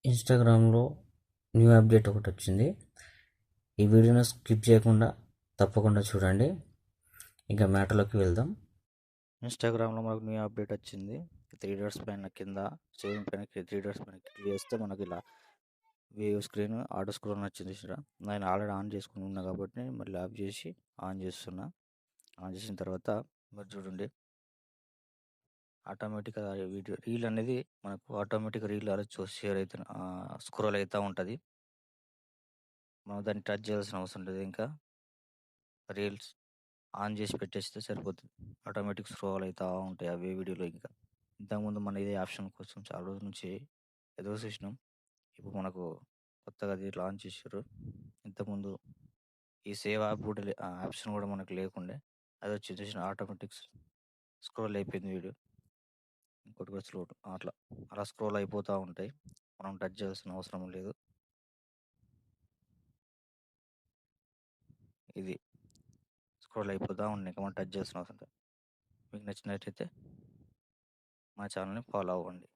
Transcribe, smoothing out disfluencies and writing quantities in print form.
ఇన్స్టాగ్రామ్లో new update ఒకటి వచ్చింది. ఈ వీడియోను స్కిప్ చేయకుండా తప్పకుండా చూడండి. ఇంకా మ్యాటర్లోకి వెళ్దాం. ఇన్స్టాగ్రామ్లో మనకు న్యూ అప్డేట్ వచ్చింది. 3 డాట్స్ పైన కింద సేవింగ్ పైన 3 డాట్స్ పైన క్లిక్ చేస్తే మనకి ఇలా వ్యూ స్క్రీన్ ఆటో స్క్రోల్ వచ్చింది చూసారా. నేను ఆల్రెడీ ఆన్ చేసుకుని ఉన్నా కాబట్టి మళ్ళీ ఆఫ్ చేసి ఆన్ చేస్తున్నా. ఆన్ చేసిన తర్వాత మీరు చూడండి, ఆటోమేటిక్గా వీడియో రీల్ అనేది మనకు ఆటోమేటిక్గా రీల్ అలా షేర్ అవుతూ స్క్రోల్ అవుతూ ఉంటుంది. మనం దాన్ని టచ్ చేయాల్సిన అవసరం లేదు. ఇంకా రీల్స్ ఆన్ చేసి పెట్టేస్తే సరిపోతుంది. ఆటోమేటిక్ స్క్రోల్ అవుతూ ఉంటాయి అవే వీడియోలో. ఇంకా ఇంతకుముందు మన ఇదే ఆప్షన్ కోసం చాలా రోజుల నుంచి ఎదురు చూసినాం. ఇప్పుడు మనకు కొత్తగా అది లాంచ్ చేశారు. ఇంతకుముందు ఈ సేవ్ యాప్ కూడా ఆప్షన్ కూడా మనకు లేకుండే, అది వచ్చి చూసిన ఆటోమేటిక్ స్క్రోల్ అయిపోయింది వీడియో. ఇంకోటి కూడా స్లో అట్లా అలా స్క్రోల్ అయిపోతూ ఉంటాయి. మనం టచ్ చేయాల్సిన అవసరం లేదు. ఇది స్క్రోల్ అయిపోతూ ఉన్నాయి, మనం టచ్ చేయాల్సిన అవసరం లేదు. మీకు నచ్చినట్లయితే మా ఛానల్ని ఫాలో అవ్వండి.